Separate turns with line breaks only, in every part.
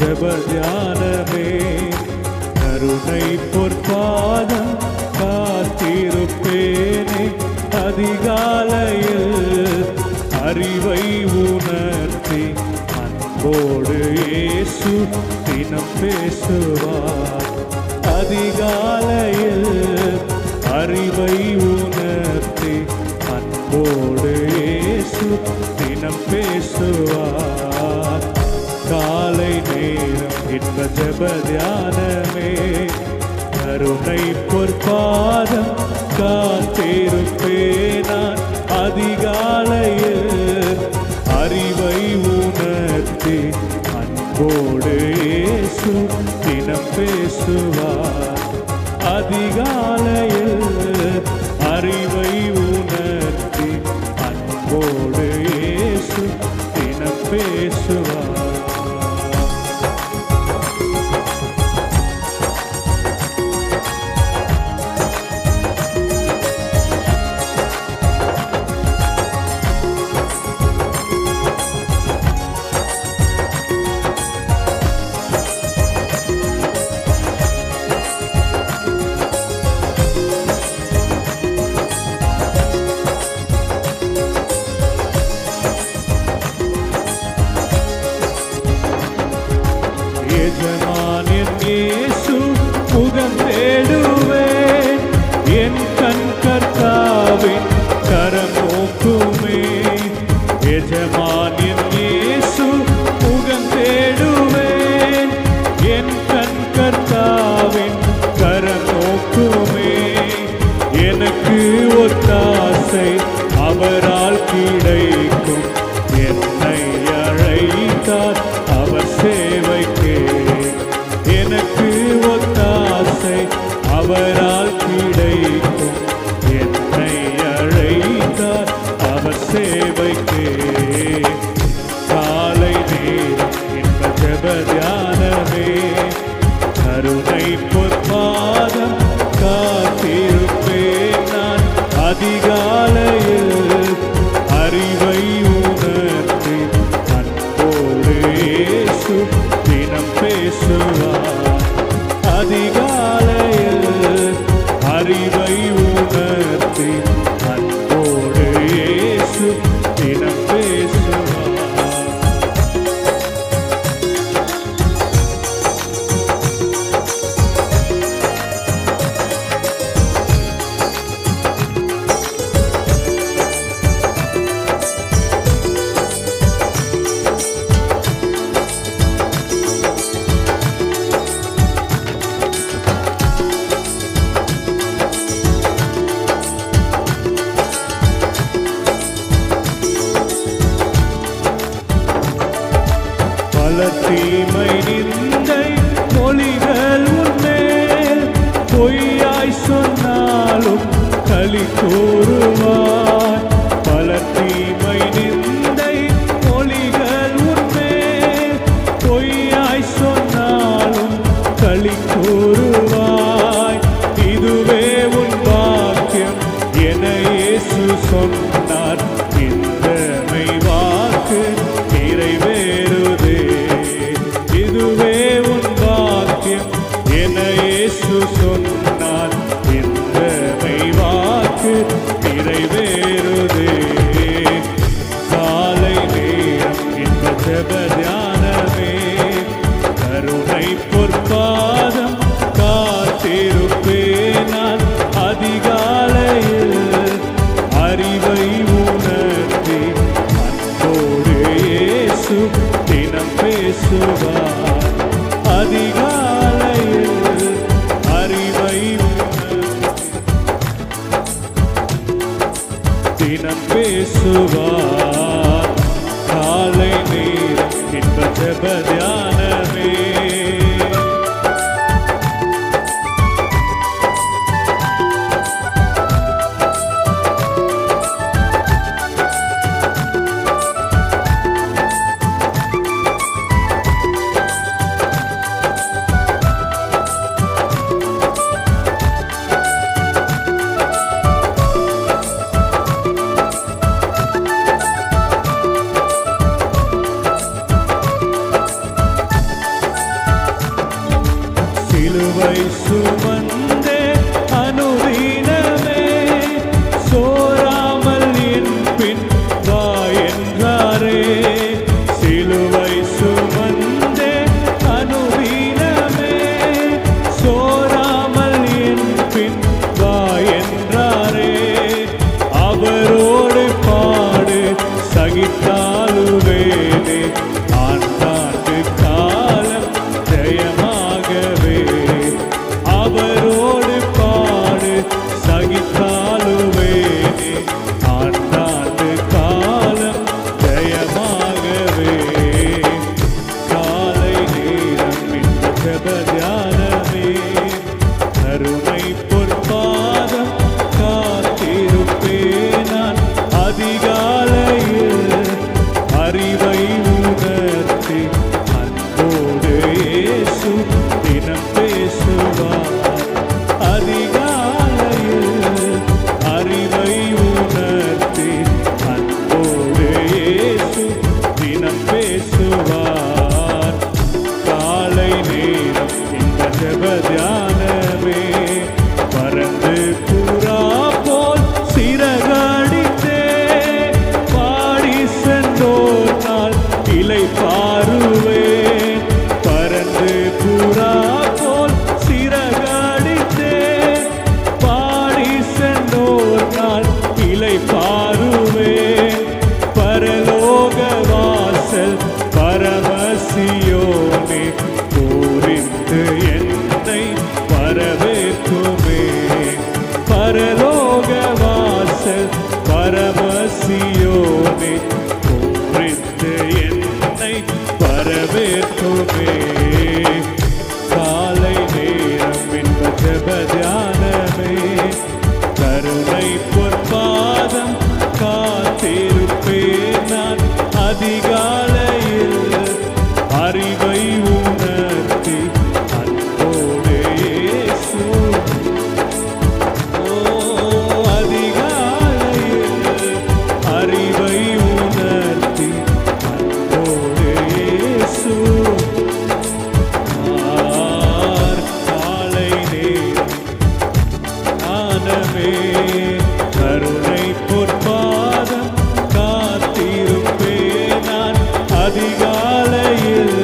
ஜெப தியானமே. கருணை பொற்பாதம் காத்திருப்பேனே. அதிகாலையில் அறிவை உணர்த்தி அன்போடு இயேசு தினம் பேசுவார். அதிகாலையில் அறிவை உணர்த்தி அன்போடு இயேசு தினம் பேசுவார். காலை நேரம் இன்ப ஜெப தியானமே. கருணை பொற்பாதம் காத்திருப்பேனான். அதிகாலையில் அறிவை உணர்த்தி அன்போடு இயேசு தினம் பேசுவார். அதிகாலையில் அறிவை உணர்த்தி அன்போடு இயேசு தினம் பேசுவார். எஜமானின் இயேசு முகம் தேடுவேன். என் கண் கர்த்தாவின் கரம் நோக்குமே. எஜமானின் இயேசு முகம் தேடுவேன். என் கண் கர்த்தாவின் கரம் நோக்குமே. எனக்கு ஒத்தாசை அவரால் கிடைக்கும். என்னை அழைத்தார் அவர் சேவைக்கே. எனக்கு ஒத்தாசை அவரால் கிடைக்கும். என்னை அழைத்தார் அவர் சேவைக்கே. காலை நேரம் இன்ப ஜெப தியானமே. கருணை பொற்பாதம் காத்திருப்பேன் நான். அதிகாலையில் அறிவை உணர்த்தி அன்போடு இயேசு தினம் பேசுவார். அதிகாலையில் அறிவை உணர்த்தி அன்போடு இயேசு தினம் பேசுவார். பல தீமை நிந்தை மொழிகள் உன்மேல் பொய்யாய் சொன்னாலும் களி கூறுவார். பல தீமை நிந்தை மொழிகள் உன்மேல் பொய்யாய் சொன்னாலும் களி கூறுவாய். இதுவே உன் பாக்கியம் என இயேசு சொன்னார். இந்த மெய்வாக்கு நிறைவேறுதே. இதுவே உன் பாக்கியம் என இயேசு சொன்னார். இந்த மெய்வாக்கு நிறைவேறுதே. காலை நேரம் இன்ப ஜெப தியானமே. கருணை பொற்பாதம் காத்திருப்பேனான். அதிகாலையில் அறிவை உணர்த்தி அன்போடு இயேசு தினம் பேசுவார். அதிகாலையில் அறிவை தினம் பேசுவார். காலை நேரம் இன்ப ஜெப தியானமே. தேவனே கும்பிட்டு என்னை வரவேற்குமே. காலை நேரம் என்ப ஜெப தியானமே, கருணை பொற்பாதம் காத்திருப்பேன் நான். அதிகாலையில் அறிவை உணர்த்தி அன்போடு இயேசு. அதிகாலையில் அறிவை உணர்த்தி அன்போடு இயேசு. காலை நேரம் ஞானமே, கருணை பொற்பாதம் காத்திருப்பேன் நான். அதிகாலையில்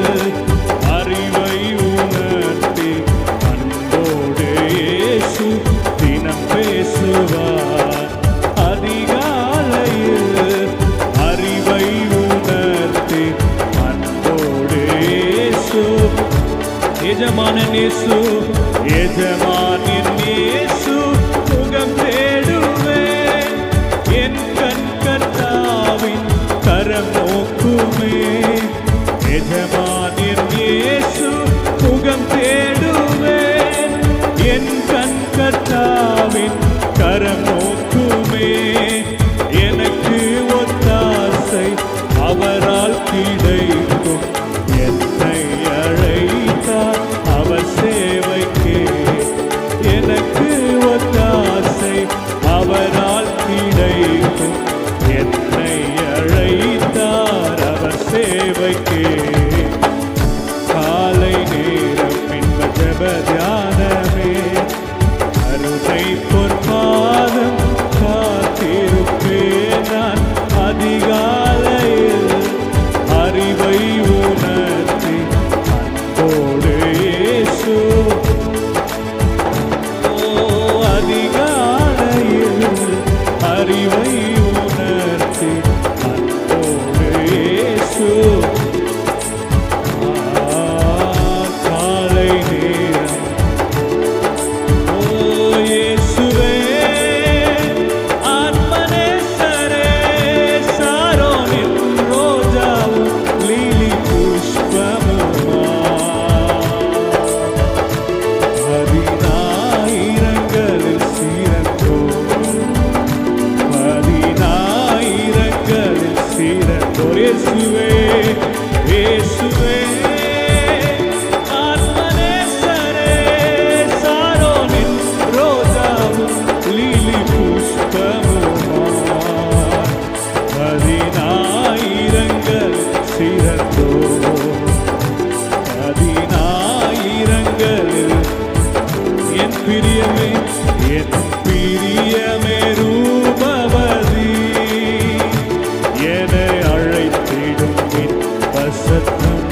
அறிவை உணர்த்தி அன்போடு இயேசு தினம் பேசுவார். அதிகாலையில் அறிவை உணர்த்தி அன்போடு இயேசு. எஜமானன் இயேசு, எஜமானின் இயேசு முகம் தேடுவேன். என் கண் கர்த்தாவின் கரம் நோக்குமே. எஜமானின் இயேசு முகம் தேடுவேன். என் கண் கர்த்தாவின் கரம் நோக்குமே. எனக்கு ஒத்தாசை அவரால் கிடைக்கும். என்னை அழைத்தார் அவர் சேவைக்கே. எனக்கு ஒத்தாசை அவரால் கிடைக்கும். என்னை அழைத்தார் அவர் சேவைக்கே. காலை நேரம் என்ப ஜெப தியானமே, கருணை பொற்பாதம் காத்திருப்பேன் நான். அதிகாலையில் அறிவை உணர்த்தி அன்போடு இயேசு. அதிகாலையில் அறிவை உணர்த்தி அன்போடு இயேசு. காலை நேரம் இயேசுவே, ஆத்மநேசரே, சாரோனின் ரோஜாவும் லீலி புஷ்பமுமா. பதினாயிரங்களில் சிறந்தோர், பதினாயிரங்களில் சிறந்தோர். இயேசுவே, இயேசுவே, ஆத்மநேசரே, சாரோனின் ரோஜாவும் லீலி புஷ்பமுமா. பதினாயிரங்கள் சிறந்தோர், பதினாயிரங்களில் என் பிரியமே, என் பிரியமே ரூபவதி. என்னை அழைத்திடும் வசத்தம்.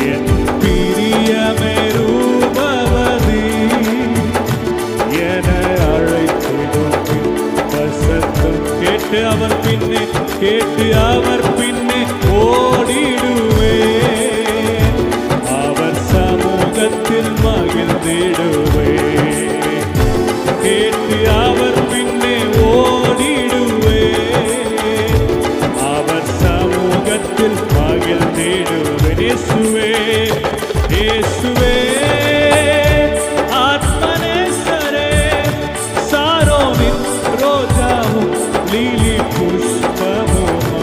என் பிரியமே ரூபவதி. என்னை அழைத்திடும் வசத்தம். கேட்டு அவர் பின்னே, கேட்டு அவர் பின்னே ஓடிடுவேன். அவர் சமூகத்தில் மகிழ்ந்திடுவேன். கேட்டு அவர் பின்னே ஓடிடுவேன். அவர் சமூகத்தில் மகிழ்ந்திடுவேன். இயேசுவே, இயேசுவே, ஆத்மநேசரே, சாரோனின் ரோஜாவும் லீலி புஷ்பமுமா.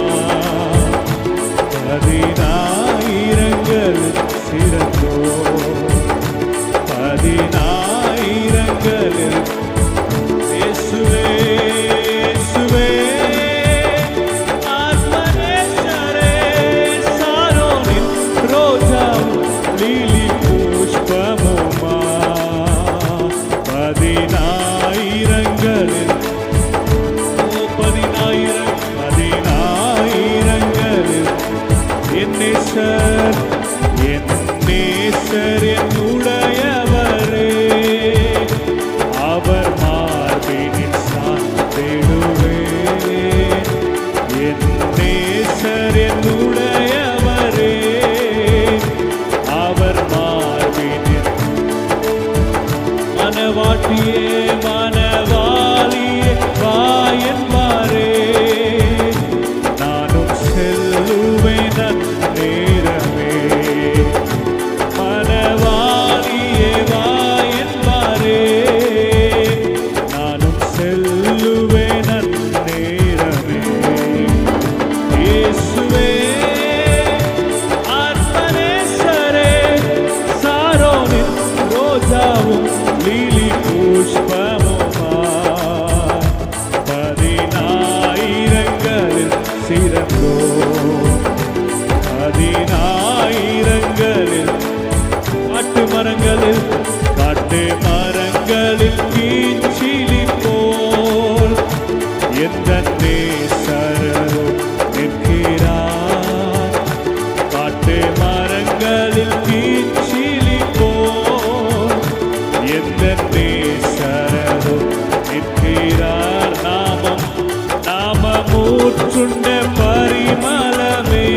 மூச்சுண்ட பரிமளமே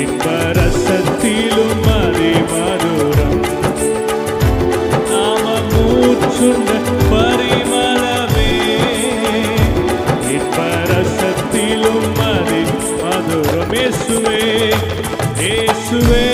இன்ப ரசத்திலும் அதி மதுரம். நாம மூச்சுண்ட பரிமளமே இன்ப ரசத்திலும் அதி மதுரம். இயேசுவே இயேசுவே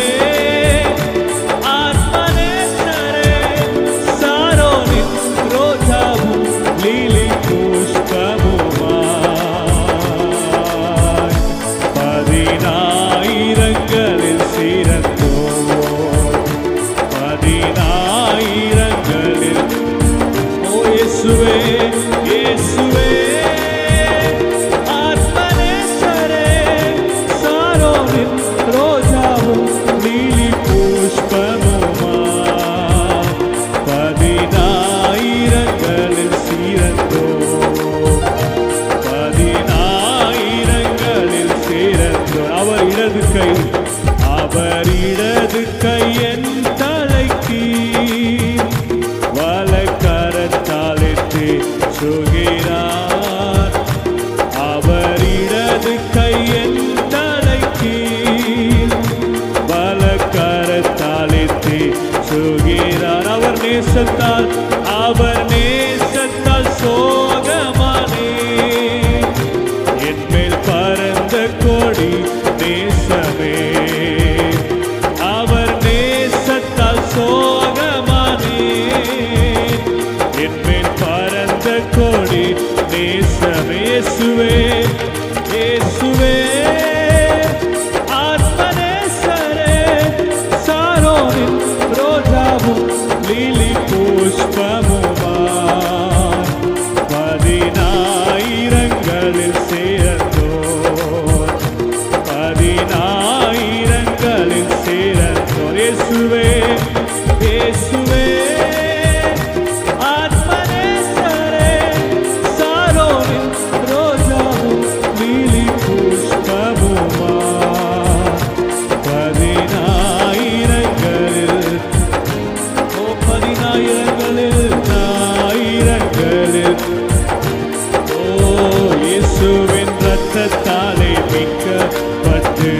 அவர் இடது கை என் தலைக்கு வலக்கரத்தால் தேற்றுகிறார். அவர் இடது கை என் தலைக்கு வலக்கரத்தால் தேற்றுகிறார். அவர் நேசத்தால் சோகமானே என் மேல் பறந்த கொடி நேசமே. அவர் நேசத்தால் சோகமானே என் மேல் பறந்த கொடி நேசமே. இயேசுவே இயேசுவே ஆத்மநேசரே சாரோனின் ரோஜாவும் லீலி புஷ்பமுமாய் பதினாயிரங்களில் சேர்ந்தோர். பதினாயிரங்களில் சேர்ந்தோர். இயேசுவே இயேசுவே ஆத்மநேசரே சாரோனின் ரோஜாவும் லீலி புஷ்பமுமாய் பதினாயிரங்களில் ஆயிரங்களில் இயேசுவின் இரத்தத்தாலே மீட்கப்பட்டு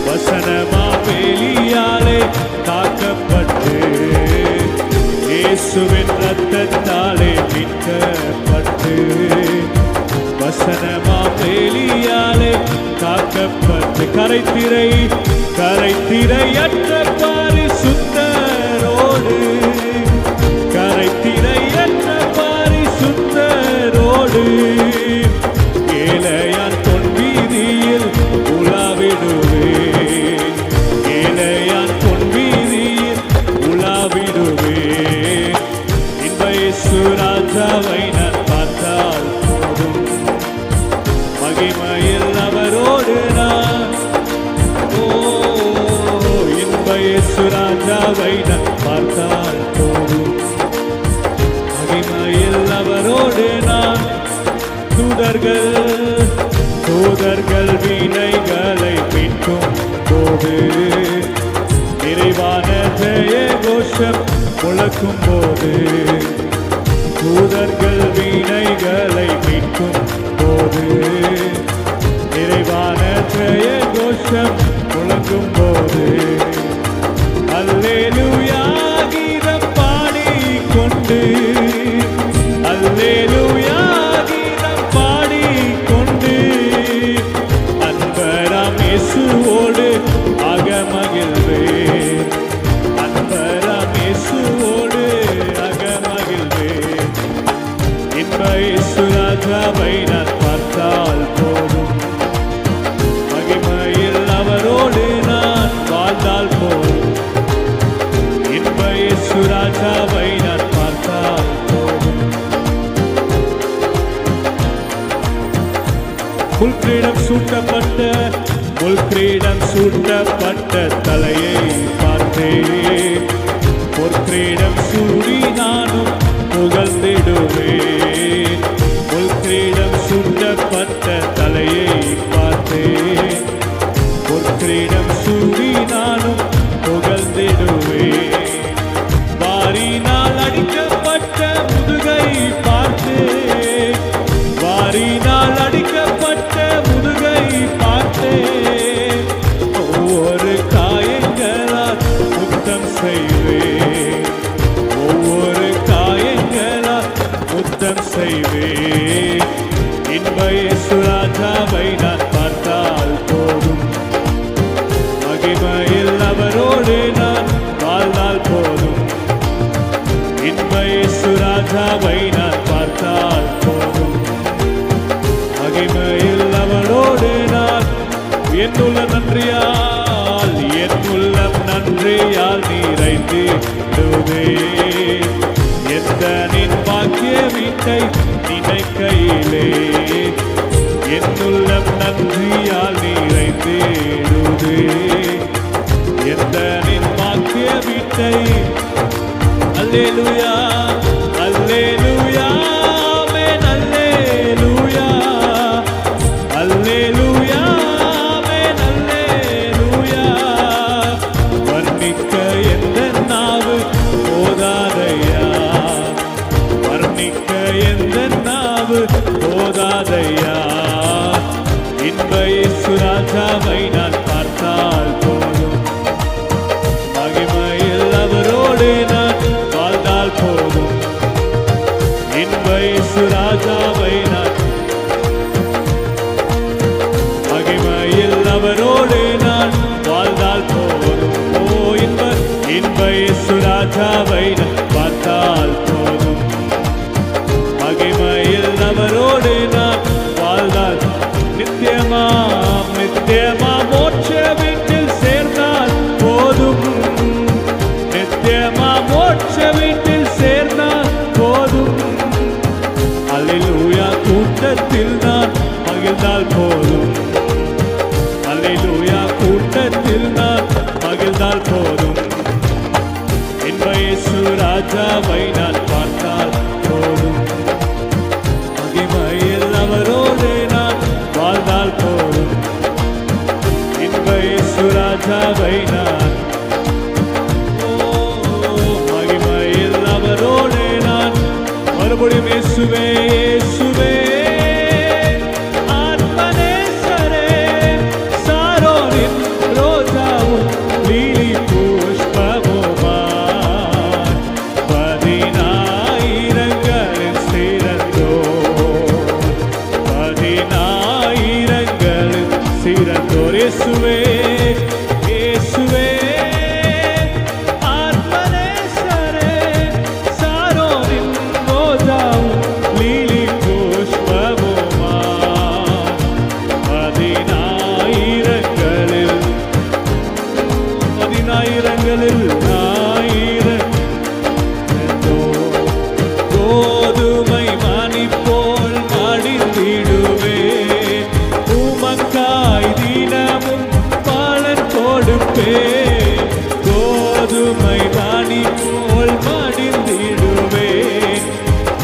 வசனமாவேலியாலே காக்கப்பட்டு. இயேசுவின் இரத்தத்தாலே மீட்கப்பட்டு வசனமாவேலியாலே காக்கப்பட்டு. கரைத்திரையற்ற பரிசுத்தரோடு கரைத்திரையற்ற பரிசுத்தரோடு ஏழையான் பொன் வீதியில் உலாவிடுவேன். ஏழையான் பொன் வீதியில் உலாவிடுவேன். இன்ப இயேசு ராஜாவை நான் பார்த்தால் போதும். மகிமையில் அவரோடு நான் இன்ப இயேசு ராஜாவை நான் பார்த்தால் போதும். மகிமையில் அவரோடு நான் தூதர்கள் வீணைகளை மீட்கும் போது நிறைவான ஜெய கோஷம் முழக்கும் போது. தூதர்கள் வீணைகளை மீட்கும் போது நிறைவான ஜெய கோஷம் முழங்கும் போது அல்லேலூயா கீதம் பாடிக்கொண்டு அல்லேலூயா கீதம் பாடிக்கொண்டு அன்பராம் இயேசுவோடு அகமகிழ்வேன். அன்பராம் இயேசுவோடு அகமகிழ்வேன். இன்ப இயேசு ராஜாவை நான் பார்த்தால் போதும். மகிமையில் அவரோடு நான் வாழ்ந்தால் போதும். இன்ப இயேசு ராஜாவை நான் பார்த்தால் போதும். முள்கிரீடம் சூட்டப்பட்ட தலையை பார்த்தேன். பொற்கிரீடம் சூடி நானும் புகழ்ந்திடுவேன். முள்கிரீடம் சூட்டப்பட்ட தலையை பார்த்தேன். பொற்கிரீடம் சூடி நானும் புகழ்ந்திடுவேன். வாரினால் அடிக்கப்பட்ட முதுகை பார்த்தேன். வாரினால் முள்ளால் அடிக்கப்பட்ட முதுகை பார்த்தேன். ஒவ்வொரு காயங்களால் முத்தம் செய்வேன். ஒவ்வொரு காயங்களால் முத்தம் செய்வேன். இன்ப இயேசு ராஜாவை நான் பார்த்தால் போதும். மகிமையில் அவரோடு நான் வாழ்ந்தால் போதும். இன்ப இயேசு ராஜாவை நான் பார்த்தால் போதும். மகிமையில் அவரோடு நான் என்னுள்ள நன்றியால் நிறைந்திடுவே. எந்த நின் பாக்கிய வீட்டை நினைக்கையிலே என்னுள்ளம் நன்றியால் நிறைந்திடுவே. எந்த நின் பாக்கிய வீட்டை அல்லேலூயா அல்லேலூயா ஆமென் அல்லேலூயா அல்லேலூயா ஆமென் அல்லேலூயா. வர்ணிக்க எந்த நாவு போதாதையா, வர்ணிக்க எந்த நாவு போதாதையா. இன்ப இயேசு ராஜாவை நான் பார்த்தால் போதும். மகிமையில் அவரோடு நான் வாழ்ந்தால் போதும். இன்ப இயேசு ராஜாவை நான் மகிமையில் அவரோடு நான் வாழ்ந்தால் போதும். ஓ இன்ப இயேசு ராஜாவை நான் பார்த்தால் போதும். மகிமையில் அவரோடு நான் வாழ்ந்தால் நித்தியமா மோட்ச வீட்டில் சேர்ந்தால் போதும். நித்தியமா மோட்ச வீட்டில் சேர்ந்தால் போதும். அல்லேலூயா கூட்டத்தில் நான் மகிழ்ந்தால் போதும். அல்லேலூயா கூட்டத்தில் நான் மகிழ்ந்தால் போதும். இன்ப இயேசு ராஜாவை நான் பார்த்தால் போதும். மகிமையில் அவரோடு நான் வாழ்ந்தால் போதும். இன்ப இயேசு ராஜாவை நான் மகிமையில் அவரோடு நான் மறுபடியும் இயேசுவே இயேசுவே ஆத்மநேசரே சாரோனின் ரோஜாவும் லீலி புஷ்பமுமாய் பதினாயிரங்களில் சிறந்தோர், பதினாயிரங்களில் சிறந்தோர். இயேசுவே இயேசுவே ஆத்மநேசரே சாரோனின் ரோஜாவும் லீலி புஷ்பமுமாய் பதினாயிரங்களில் கோதுமை மணி போல் மடிந்திடுவே. உமக்காய் தினமும் பலன் கொடுப்பே. கோதுமை மணி போல் மடிந்திடுவே.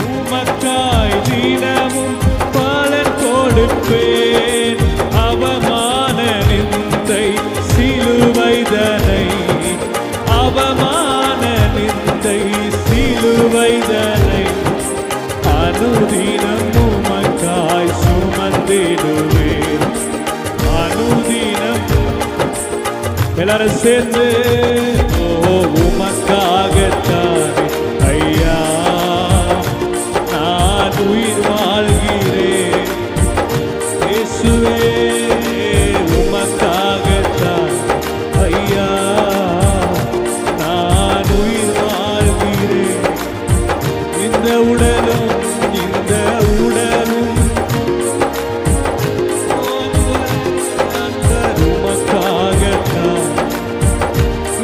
உமக்காய் தினமும் பலன் கொடுப்பேன். அவமான நிந்தை சிலுவைதனை, அவமான நிந்தை சிலுவைதனை அனுதினம் உமக்காய் சுமந்திடுவேன். அனுதினம் எல்லாரும் சேர்ந்து உமக்காகத்தான் ஐயா நான் உயிர் வாழ்கிறேன். இயேசுவே உமக்காகத்தான் ஐயா நான் உயிர் வாழ்கிறேன். இந்த உடலும் உமக்காகத்தான்.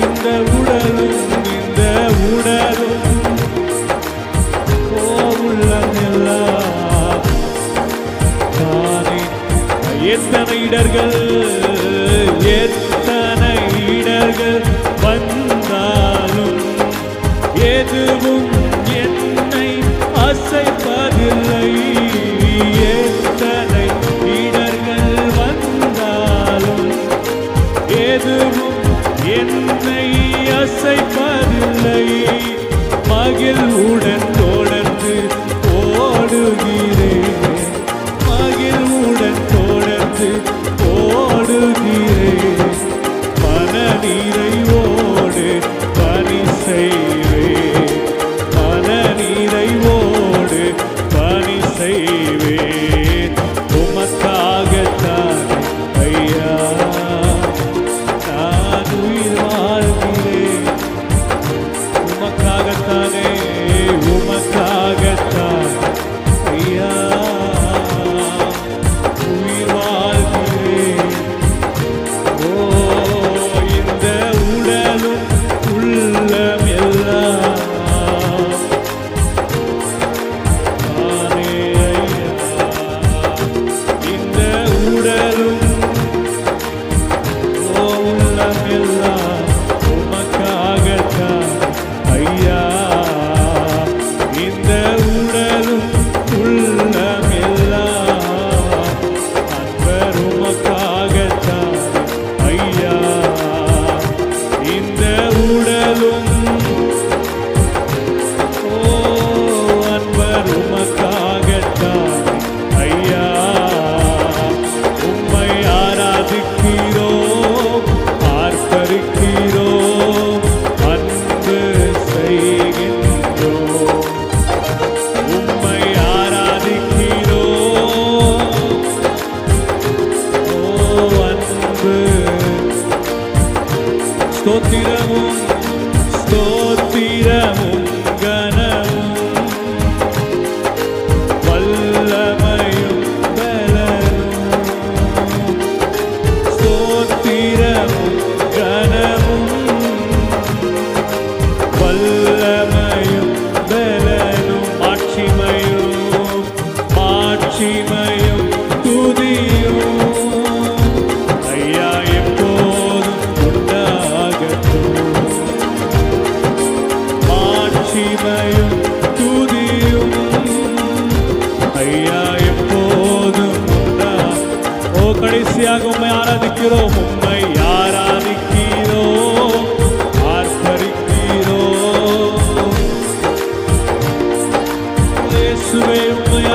இந்த உடலும் உள்ளமெல்லாம் தானே. எத்தனை இடர்கள் வந்தாலும் எதுவும் என்னை அசைப்பதில்லை. எத்தனை இடர்கள் வந்தாலும் எதுவும் என்னை அசைப்பதில்லை. மகிழ்வுடன் தொடர்ந்து ஓடுகிறேன். மகிழ் கடந்து ஓடுகிறேன். மன நிறைவோடு பணி செய்வேன். மன நிறைவோடு பணி செய்வேன். உமக்காகத்தான் ஐயா நான் உயிர் வாழ்கிறேன். உமக்காகத்தானே, உமக்காகத்தான் ஐயா உயிர் வாழ்கிறேன். ஓ, இந்த உடலும் உள்ளம் எல்லாம் நானே ஐயா. இந்த உடலும் உள்ளம் எல்லாம் உமக்காகத்தான் ஐயா. இந்த உடலும் உள்ளம் எல்லாம் அன்பர் உமக்காகத்தான் ஐயா. இந்த உடலும் அன்பர் உமக்காகத்தான் ஐயா. உம்மை ஆராதிக்கிறோம், ஆர்ப்பரிக்கிறோம், அன்பு செய்கின்றோம். உம்மை ஆராதிக்கிறோம், அன்பு. ஸ்தோத்திரமும் ஸ்தோத்திரமும் கனமும் வல்லமையும் பலனும். ஸ்தோத்திரமும் கனமும் வல்லமையும் பலனும். மாட்சிமையும் மாட்சிமையும் துதியும் ஐயா எப்போதும் உண்டாகட்டும். மாட்சிமையும் துதியும் ஐயா எப்போதும் உண்டா. ஓ, கடைசியாக உம்மை ஆராதிக்கிறோம், உம்மை ஆராதிக்கிறோம், ஆர்ப்பரிக்கிறோம். இயேசுவே உம்மை